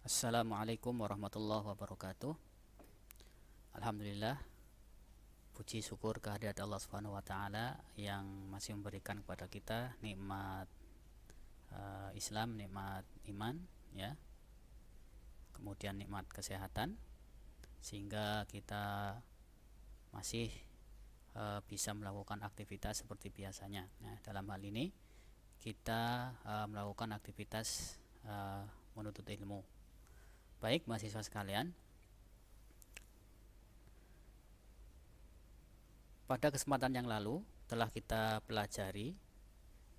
Assalamualaikum warahmatullahi wabarakatuh. Alhamdulillah, puji syukur kehadirat Allah Subhanahu wa taala yang masih memberikan kepada kita nikmat Islam, nikmat iman, ya. Kemudian nikmat kesehatan sehingga kita masih bisa melakukan aktivitas seperti biasanya. Nah, dalam hal ini kita melakukan aktivitas menuntut ilmu. Baik, mahasiswa sekalian, pada kesempatan yang lalu telah kita pelajari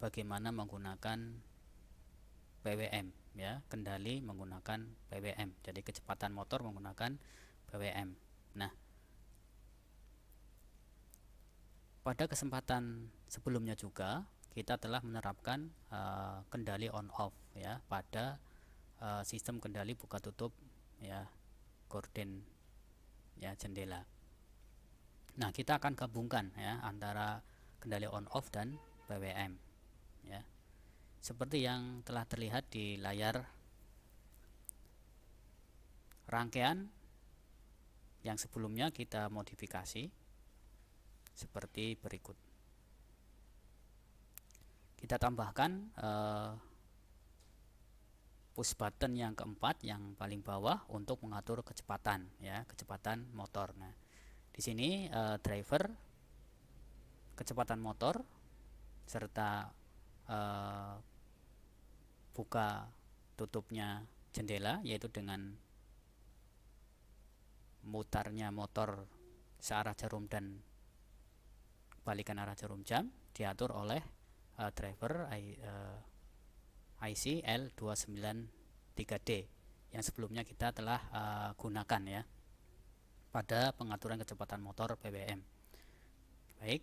bagaimana menggunakan PWM, ya, kendali menggunakan PWM. Jadi kecepatan motor menggunakan PWM. Nah, pada kesempatan sebelumnya juga kita telah menerapkan kendali on off, ya, pada sistem kendali buka tutup, ya, gorden, ya, jendela. Nah, kita akan gabungkan, ya, antara kendali on off dan PWM, ya. Seperti yang telah terlihat di layar, rangkaian yang sebelumnya kita modifikasi seperti berikut. Kita tambahkan push button yang keempat, yang paling bawah, untuk mengatur kecepatan, ya, kecepatan motor. Nah, di sini driver, kecepatan motor, serta buka tutupnya jendela, yaitu dengan mutarnya motor searah jarum dan balikan arah jarum jam, diatur oleh driver IC L293D yang sebelumnya kita telah gunakan, ya, pada pengaturan kecepatan motor PWM. Baik,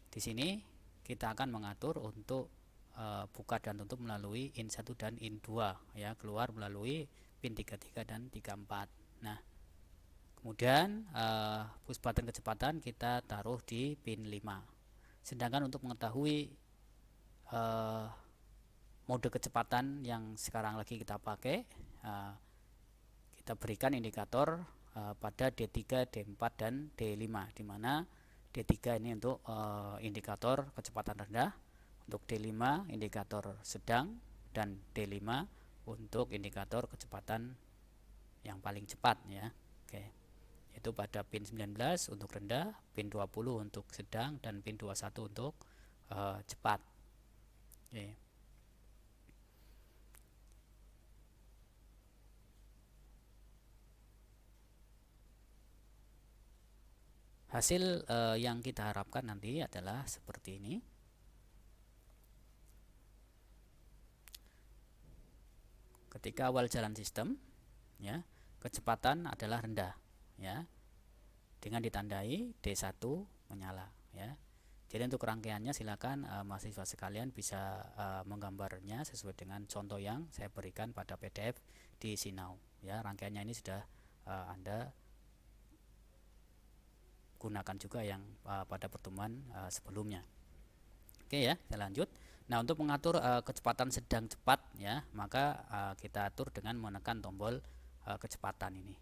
di sini kita akan mengatur untuk buka dan tutup melalui in 1 dan in 2, ya, keluar melalui pin 33 dan 34. Nah, kemudian push button kecepatan kita taruh di pin 5. Sedangkan untuk mengetahui mode kecepatan yang sekarang lagi kita pakai, kita berikan indikator pada D3, D4 dan D5, di mana D3 ini untuk indikator kecepatan rendah, untuk D5 indikator sedang, dan D5 untuk indikator kecepatan yang paling cepat, ya. Oke. Itu pada pin 19 untuk rendah, pin 20 untuk sedang, dan pin 21 untuk cepat. Oke. Hasil yang kita harapkan nanti adalah seperti ini. Ketika awal jalan sistem, ya, kecepatan adalah rendah, ya, dengan ditandai D1 menyala, ya. Jadi untuk rangkaiannya silakan mahasiswa sekalian bisa menggambarnya sesuai dengan contoh yang saya berikan pada PDF di Sinau, ya. Rangkaiannya ini sudah Anda gunakan juga yang pada pertemuan sebelumnya. Oke, ya, saya lanjut. Nah, untuk mengatur kecepatan sedang cepat, ya, maka kita atur dengan menekan tombol kecepatan ini.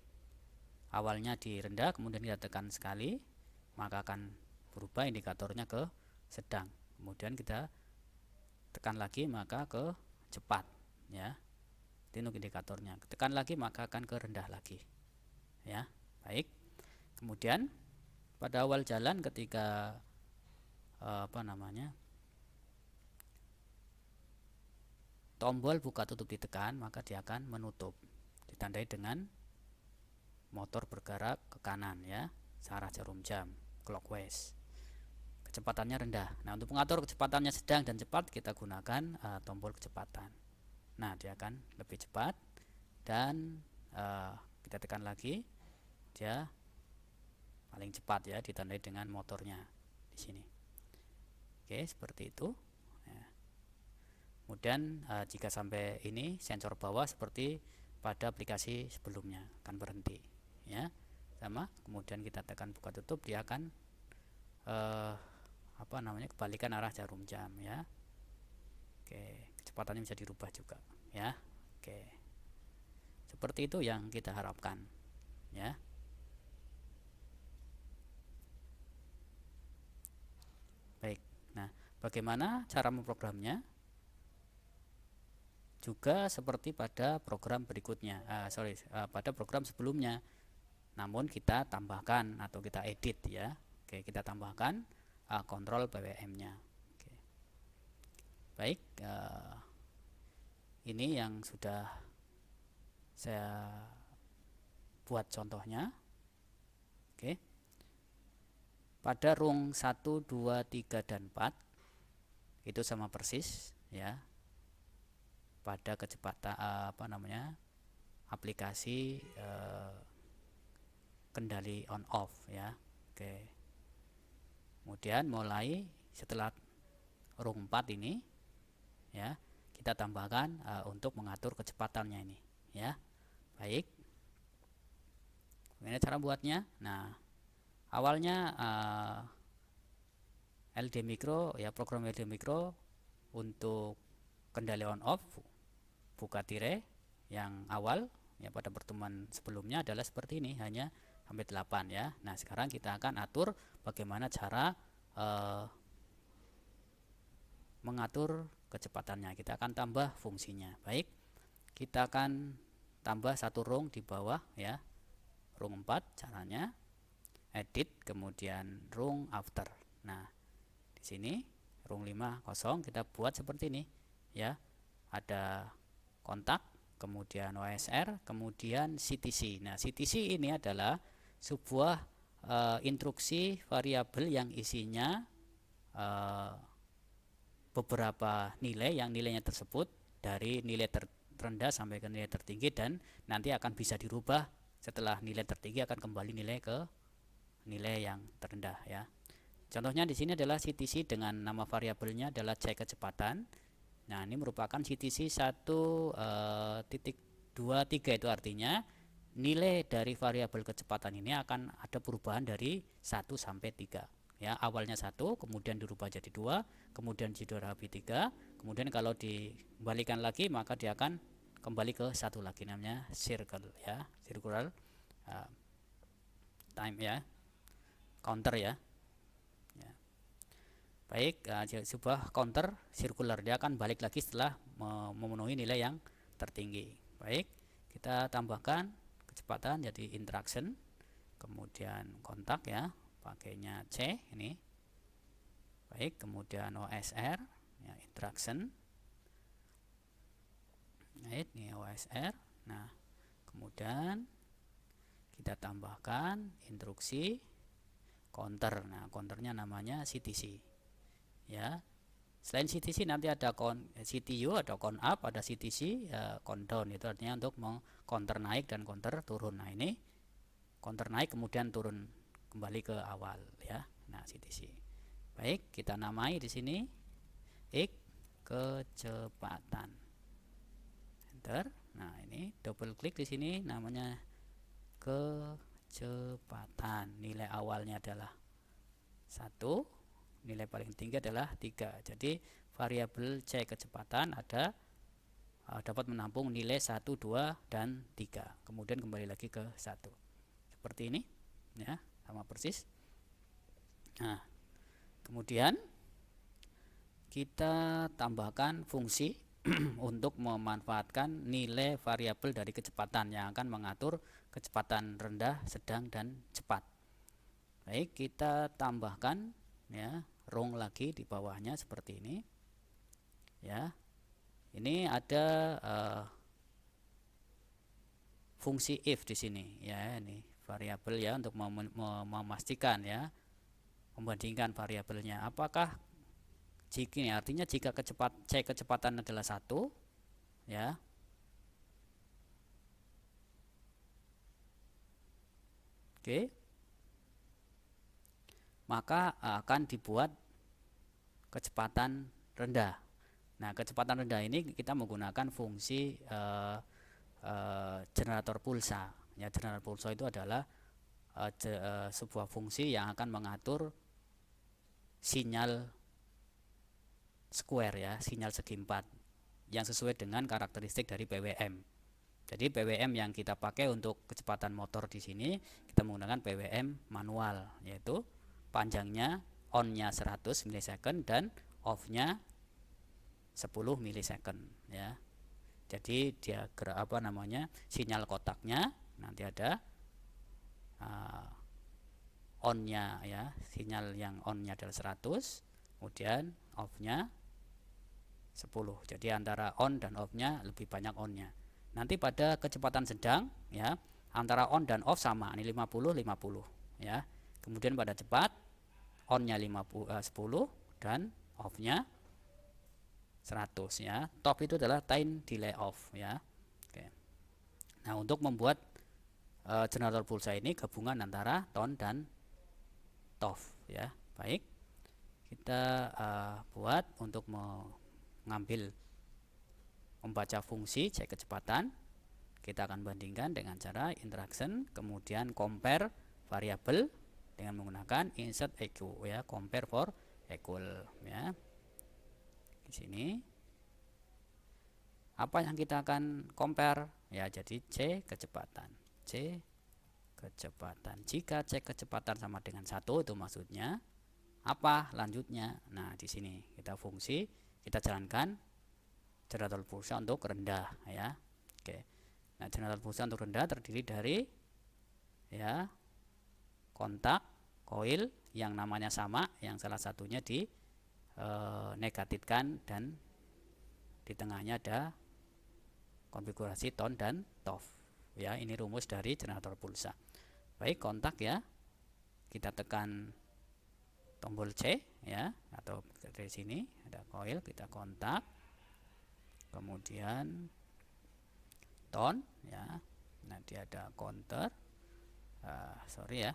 Awalnya di rendah, kemudian kita tekan sekali, maka akan berubah indikatornya ke sedang. Kemudian kita tekan lagi maka ke cepat, ya. Itu indikatornya. Tekan lagi maka akan ke rendah lagi, ya. Baik. Kemudian pada awal jalan ketika tombol buka tutup ditekan, maka dia akan menutup, ditandai dengan motor bergerak ke kanan, ya, searah jarum jam clockwise. Kecepatannya rendah. Nah, untuk mengatur kecepatannya sedang dan cepat kita gunakan tombol kecepatan. Nah, dia akan lebih cepat, dan kita tekan lagi, dia paling cepat, ya, ditandai dengan motornya di sini. Oke, seperti itu. Kemudian jika sampai ini sensor bawah seperti pada aplikasi sebelumnya akan berhenti, ya, sama. Kemudian kita tekan buka tutup, dia akan kebalikan arah jarum jam, ya. Oke, kecepatannya bisa dirubah juga, ya. Oke. Seperti itu yang kita harapkan, ya. Baik. Nah, bagaimana cara memprogramnya? Juga seperti pada program berikutnya, pada program sebelumnya. Namun kita tambahkan atau kita edit, ya. Oke, kita tambahkan kontrol PWM-nya. Oke. Baik, ini yang sudah saya buat contohnya. Oke. Pada rung 1, 2, 3, dan 4 itu sama persis, ya. Pada kecepatan aplikasi kendali on off, ya. Oke. Kemudian mulai setelah rung 4 ini, ya, kita tambahkan untuk mengatur kecepatannya ini, ya. Baik. Ini cara buatnya. Nah, awalnya LD Micro, ya, program LD Micro untuk kendali on off buka tirai yang awal, ya, pada pertemuan sebelumnya adalah seperti ini, hanya sampai 8, ya. Nah, sekarang kita akan atur bagaimana cara mengatur kecepatannya. Kita akan tambah fungsinya. Baik, kita akan tambah satu rung di bawah, ya. Rung 4 caranya edit, kemudian rung after. Nah, di sini rung 5 kosong kita buat seperti ini, ya. Ada kontak, kemudian OSR, kemudian CTC. Nah, CTC ini adalah sebuah instruksi variabel yang isinya beberapa nilai, yang nilainya tersebut dari nilai terendah sampai ke nilai tertinggi, dan nanti akan bisa dirubah setelah nilai tertinggi akan kembali nilai ke nilai yang terendah, ya. Contohnya di sini adalah CTC dengan nama variabelnya adalah cek kecepatan. Nah, ini merupakan CTC 1.23, itu artinya nilai dari variabel kecepatan ini akan ada perubahan dari 1 sampai 3. Ya, awalnya 1, kemudian dirubah jadi 2, kemudian jadi 3, kemudian kalau dikembalikan lagi maka dia akan kembali ke 1 lagi, namanya circle, ya, circular time, ya, counter, ya. Baik, sebuah counter circular, dia akan balik lagi setelah memenuhi nilai yang tertinggi. Baik, kita tambahkan kecepatan jadi interaction, kemudian kontak, ya, pakainya C ini. Baik, kemudian OSR, ya, interaction. Baik, ini OSR. Nah, kemudian kita tambahkan instruksi counter. Nah, counternya namanya CTC. Ya, selain CTC nanti ada CTU, ada count up, ada CTC, ya, count down, itu artinya untuk counter naik dan counter turun. Nah, ini counter naik kemudian turun kembali ke awal, ya. Nah, CTC. Baik, kita namai di sini X kecepatan. Enter. Nah, ini double klik di sini, namanya kecepatan. Nilai awalnya adalah 1, nilai paling tinggi adalah 3. Jadi variabel C kecepatan dapat menampung nilai 1, 2, dan 3. Kemudian kembali lagi ke 1. Seperti ini, ya, sama persis. Nah, kemudian kita tambahkan fungsi untuk memanfaatkan nilai variabel dari kecepatan yang akan mengatur kecepatan rendah, sedang, dan cepat. Baik, kita tambahkan, ya, rung lagi di bawahnya seperti ini, ya. Ini ada fungsi if di sini, ya, ini variabel, ya, untuk memastikan, ya, membandingkan variabelnya apakah jika, artinya jika C kecepatan adalah 1, ya, oke, maka akan dibuat kecepatan rendah. Nah, kecepatan rendah ini kita menggunakan fungsi generator pulsa. Ya, generator pulsa itu adalah sebuah fungsi yang akan mengatur sinyal square, ya, sinyal segi 4 yang sesuai dengan karakteristik dari PWM. Jadi PWM yang kita pakai untuk kecepatan motor di sini kita menggunakan PWM manual, yaitu panjangnya on-nya 100 milisecond dan off-nya 10 milisecond ya. Jadi dia sinyal kotaknya nanti ada on-nya ya, sinyal yang on-nya adalah 100, kemudian off-nya 10. Jadi antara on dan off-nya lebih banyak on-nya. Nanti pada kecepatan sedang ya, antara on dan off sama, ini 50 ya. Kemudian pada cepat on-nya 10 dan off-nya 100 ya. Top itu adalah time delay off ya. Oke. Nah, untuk membuat generator pulsa ini gabungan antara ton dan TOF ya. Baik. Kita buat untuk membaca fungsi cek kecepatan. Kita akan bandingkan dengan cara interaction, kemudian compare variabel dengan menggunakan insert EQ ya, compare for equal ya. Di sini apa yang kita akan compare ya, jadi C kecepatan. Jika C kecepatan sama dengan 1 itu maksudnya apa lanjutnya. Nah, di sini kita jalankan generator pulsa untuk rendah ya. Oke. Nah, generator pulsa untuk rendah terdiri dari ya kontak koil yang namanya sama, yang salah satunya negatifkan dan di tengahnya ada konfigurasi ton dan TOF ya. Ini rumus dari generator pulsa. Baik, kontak ya, kita tekan tombol C ya, atau dari sini ada koil, kita kontak, kemudian ton ya, nanti ada counter, sorry ya,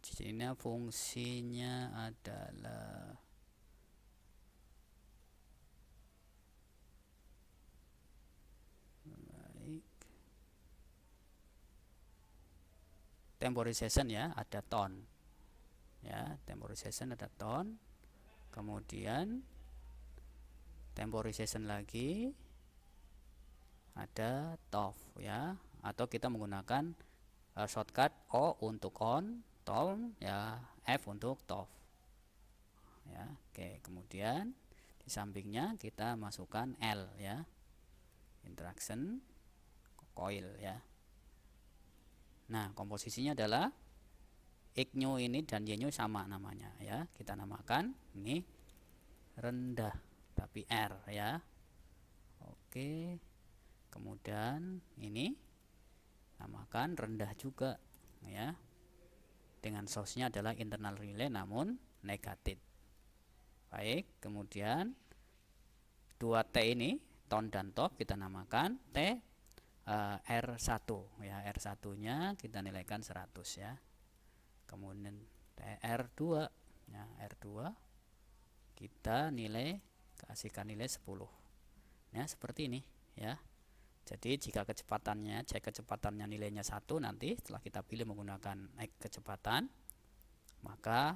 di sini fungsinya adalah temporization ya, ada ton ya, temporization ada ton, kemudian temporization lagi ada TOF ya, atau kita menggunakan shortcut O untuk on, ton ya, F untuk TOF ya. Oke, kemudian di sampingnya kita masukkan L ya, interaction coil ya. Nah, komposisinya adalah IGNU ini dan YNU sama namanya ya. Kita namakan ini rendah tapi R ya. Oke. Kemudian ini namakan rendah juga ya. Dengan source-nya adalah internal relay namun negatif. Baik, kemudian 2T ini ton dan top kita namakan T R1 ya, R1-nya kita nilaikan 100 ya. Kemudian R2 ya, R2 kita kasihkan nilai 10 ya, seperti ini ya. Jadi jika kecepatannya nilainya 1, nanti setelah kita pilih menggunakan kecepatan, maka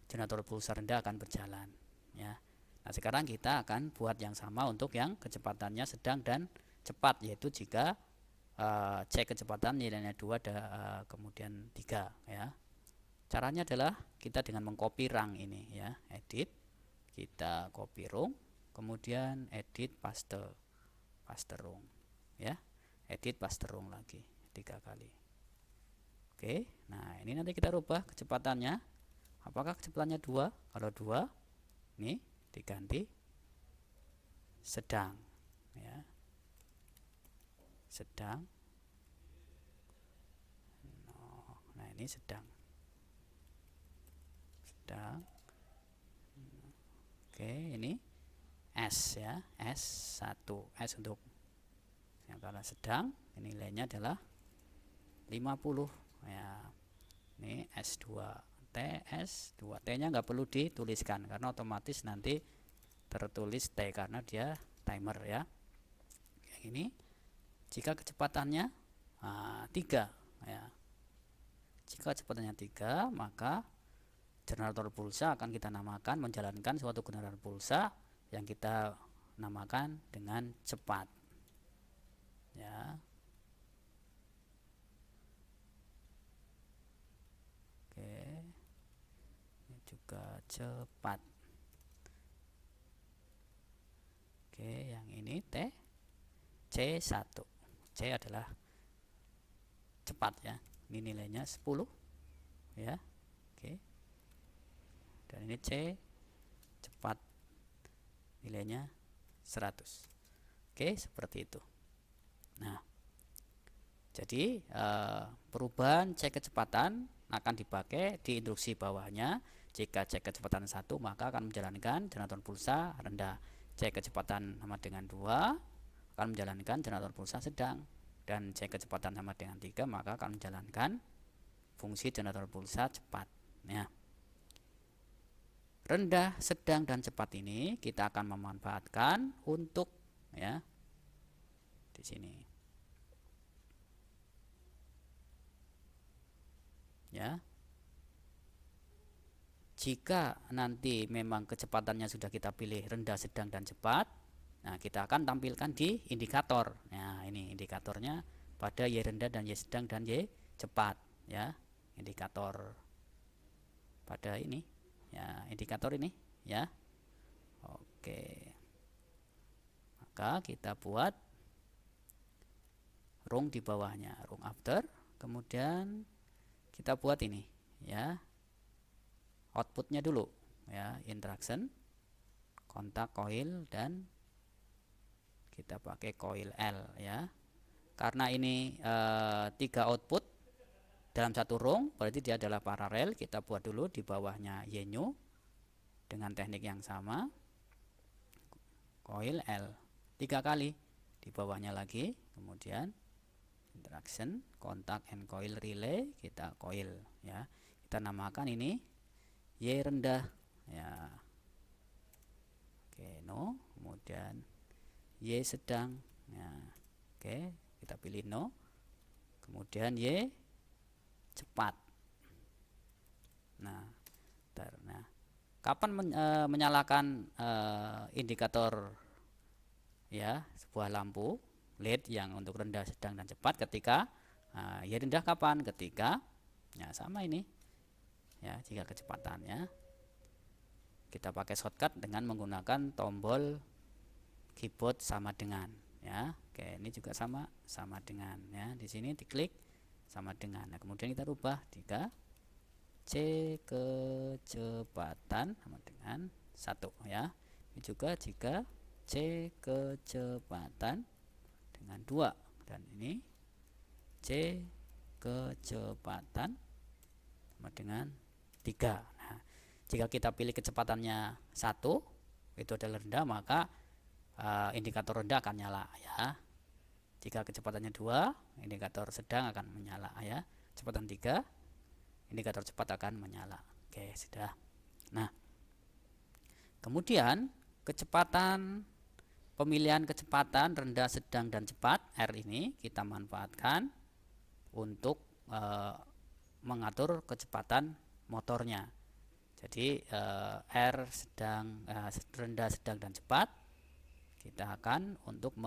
generator pulsa rendah akan berjalan ya. Nah, sekarang kita akan buat yang sama untuk yang kecepatannya sedang dan cepat, yaitu jika cek kecepatan nilainya 2 kemudian 3 ya. Caranya adalah kita dengan mengcopy rung ini ya, edit, kita copy rung, kemudian edit paste rung ya, edit paste rung lagi 3 kali. Oke, nah ini nanti kita rubah kecepatannya. Apakah kecepatannya 2? Kalau 2 ini diganti sedang ya, sedang. Nah, ini sedang. Oke, ini S ya, S1, S untuk yang kalau sedang, nilainya adalah 50 ya. Ini S2 T TS2. T-nya nggak perlu dituliskan karena otomatis nanti tertulis T karena dia timer ya. Kayak ini. Jika kecepatannya 3 ya. Jika kecepatannya 3, maka generator pulsa akan kita namakan menjalankan suatu generator pulsa yang kita namakan dengan cepat. Ya. Oke. Ini juga cepat. Oke, yang ini C1. C adalah cepat ya. Ini nilainya 10 ya. Oke. Dan ini C cepat, nilainya 100. Oke, seperti itu. Nah, jadi perubahan cek kecepatan akan dipakai di instruksi bawahnya. Jika cek kecepatan 1, maka akan menjalankan generator pulsa rendah. Cek kecepatan sama dengan 2 akan menjalankan generator pulsa sedang. Dan cek kecepatan sama dengan 3, maka akan menjalankan fungsi generator pulsa cepat ya. Rendah, sedang, dan cepat ini kita akan memanfaatkan untuk ya di sini ya. Jika nanti memang kecepatannya sudah kita pilih rendah, sedang, dan cepat, nah kita akan tampilkan di indikator. Nah, ini indikatornya pada Y rendah dan Y sedang dan Y cepat ya. Indikator pada ini ya, indikator ini ya. Oke. Maka kita buat rung di bawahnya, rung after. Kemudian kita buat ini ya. Outputnya dulu ya, interaction, kontak coil, dan kita pakai coil L ya. Karena ini 3 output dalam satu rung, berarti dia adalah paralel. Kita buat dulu di bawahnya Y new dengan teknik yang sama, coil L 3 kali, di bawahnya lagi, kemudian interaction, kontak, and coil relay, kita coil ya. Kita namakan ini Y rendah ya. Oke, no. Kemudian Y sedang ya. Oke, kita pilih no. Kemudian Y cepat. Nah, kapan menyalakan indikator ya sebuah lampu LED yang untuk rendah, sedang, dan cepat? Ketika Y rendah kapan? Ketika ya sama ini ya, jika kecepatannya kita pakai shortcut dengan menggunakan tombol keyboard sama dengan ya. Oke, ini juga sama dengan ya. Di sini diklik sama dengan. Nah, kemudian kita rubah jika C kecepatan sama dengan 1 ya. Ini juga jika C kecepatan dengan 2, dan ini C kecepatan sama dengan 3. Nah, jika kita pilih kecepatannya 1, itu adalah rendah, maka indikator rendah akan nyala ya. Jika kecepatannya 2, indikator sedang akan menyala ya. Kecepatan 3, indikator cepat akan menyala. Oke, sudah. Nah, kemudian pemilihan kecepatan rendah, sedang, dan cepat R ini kita manfaatkan untuk mengatur kecepatan motornya. Jadi R sedang, rendah, sedang, dan cepat kita akan untuk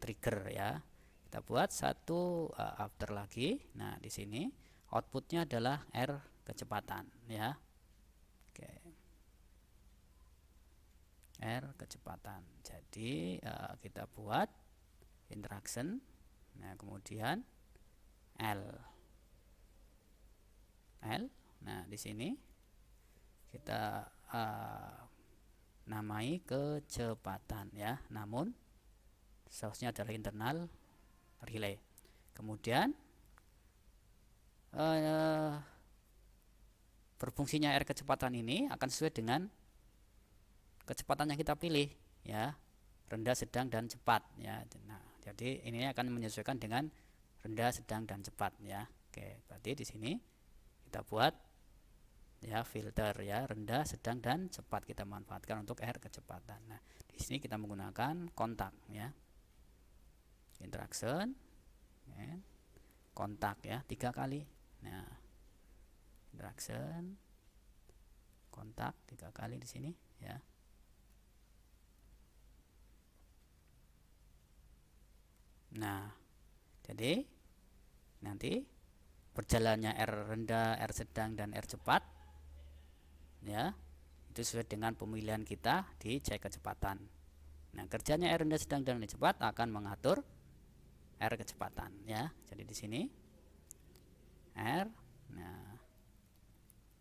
trigger ya. Kita buat satu after lagi. Nah, di sini outputnya adalah R kecepatan ya. Oke. R kecepatan. Jadi kita buat interaction. Nah, kemudian L. Nah, di sini kita namai kecepatan ya. Namun source-nya adalah internal relay. Kemudian berfungsinya R kecepatan ini akan sesuai dengan kecepatan yang kita pilih ya, rendah, sedang, dan cepat ya. Nah, jadi ini akan menyesuaikan dengan rendah, sedang, dan cepat ya. Oke, berarti di sini kita buat ya, filter ya, rendah, sedang, dan cepat kita manfaatkan untuk R kecepatan. Nah, di sini kita menggunakan kontak ya, interaction ya, kontak ya, 3 kali. Nah, interaction kontak 3 kali di sini ya. Nah, jadi nanti berjalannya R rendah, R sedang, dan R cepat ya, itu sesuai dengan pemilihan kita di cek kecepatan. Nah, kerjanya R rendah, sedang, dan R cepat akan mengatur R kecepatan ya. Jadi di sini R, nah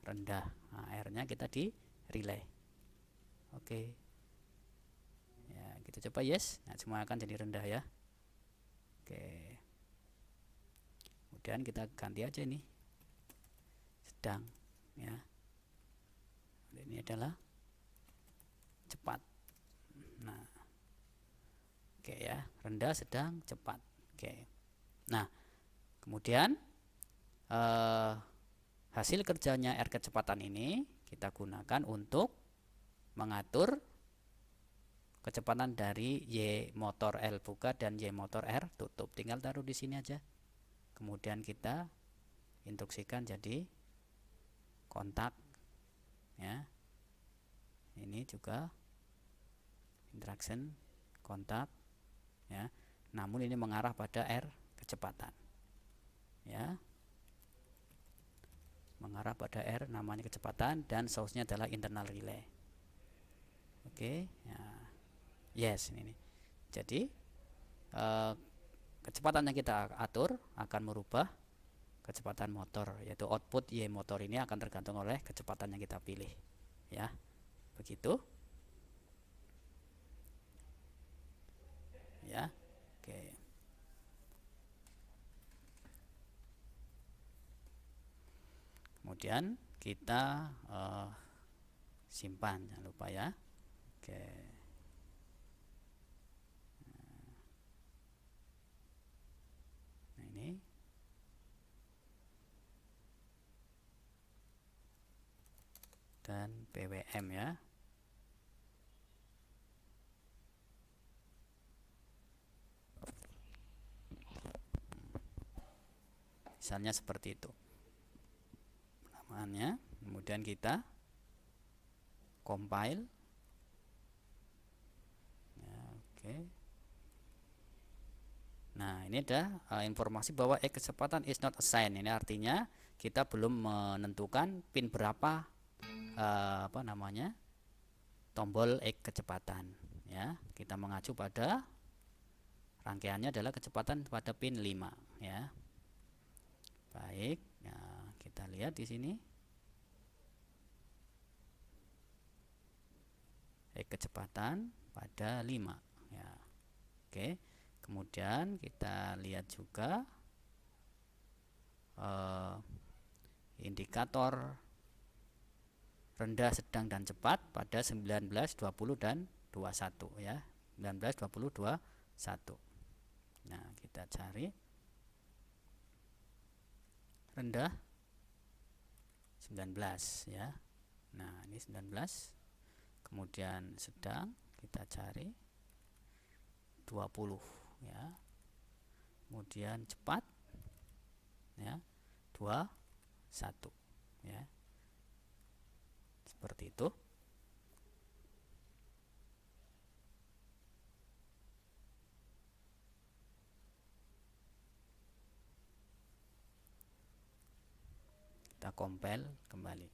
rendah, nah, R-nya kita di relay. Oke. Ya, kita coba yes. Nah, semua akan jadi rendah ya. Oke. Kemudian kita ganti aja ini sedang ya. Ini adalah cepat. Nah, oke ya, rendah, sedang, cepat. Oke. Nah, kemudian hasil kerjanya R kecepatan ini kita gunakan untuk mengatur kecepatan dari Y motor L buka dan Y motor R tutup. Tinggal taruh di sini aja. Kemudian kita instruksikan jadi kontak ya. Ini juga interaction kontak ya. Namun ini mengarah pada R kecepatan ya. Mengarah pada R namanya kecepatan, dan source-nya adalah internal relay. Oke ya. Yes, ini. Jadi kecepatan yang kita atur akan merubah kecepatan motor, yaitu output Y motor ini akan tergantung oleh kecepatan yang kita pilih ya. Begitu ya. Oke. Kemudian kita simpan, jangan lupa ya. Oke. Nah, ini dan PWM ya. Misalnya seperti itu penamaannya. Kemudian kita compile ya, oke. Nah, ini ada informasi bahwa kecepatan is not assigned. Ini artinya kita belum menentukan pin berapa tombol kecepatan ya. Kita mengacu pada rangkaiannya adalah kecepatan pada pin 5 ya. Baik, ya, kita lihat di sini kecepatan pada 5 ya. Oke. Kemudian kita lihat juga indikator rendah, sedang, dan cepat pada 19, 20, dan 21 ya. 19, 20, 21. Nah, kita cari rendah 19 ya. Nah, ini 19. Kemudian sedang kita cari 20 ya. Kemudian cepat ya 21 ya. Seperti itu. Kita compile kembali.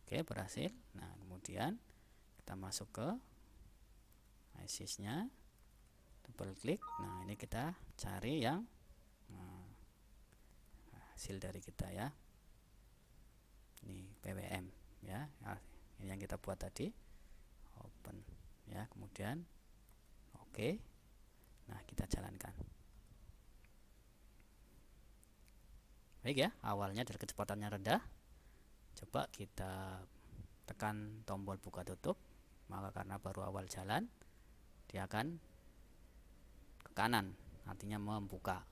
Oke, berhasil. Nah, kemudian kita masuk ke ISIS-nya, double klik. Nah, ini kita cari yang hasil dari kita ya. Ini PWM ya. Ini yang kita buat tadi. Open ya, kemudian oke. Nah, kita jalankan. Baik ya, awalnya dari kecepatannya rendah. Coba kita tekan tombol buka tutup, maka karena baru awal jalan dia akan ke kanan, artinya membuka.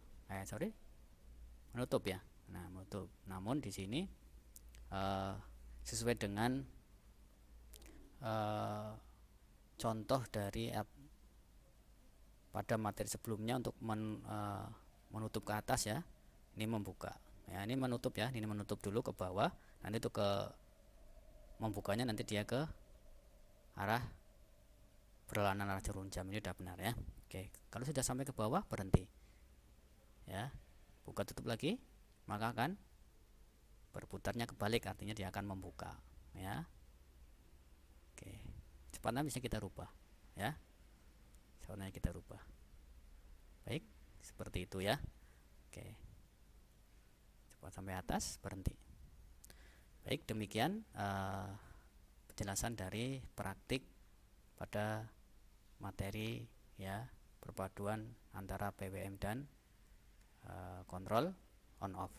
Menutup ya. Nah, menutup. Namun di sini sesuai dengan contoh dari pada materi sebelumnya untuk menutup ke atas ya, ini membuka ya, ini menutup ya, ini menutup dulu ke bawah, nanti itu ke membukanya nanti dia ke arah berlawanan arah jarum jam. Ini udah benar ya. Oke, kalau sudah sampai ke bawah berhenti ya, buka tutup lagi, maka akan berputarnya kebalik, artinya dia akan membuka ya. Oke, cepatnya bisa kita rubah ya, cepatnya kita rubah. Baik, seperti itu ya. Oke, cepat sampai atas, berhenti. Baik, demikian penjelasan dari praktik pada materi ya, perpaduan antara PWM dan kontrol on off.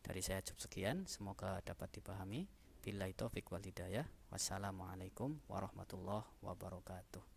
Dari saya cukup sekian, semoga dapat dipahami. Billahi taufik wal hidayah. Wassalamualaikum warahmatullahi wabarakatuh.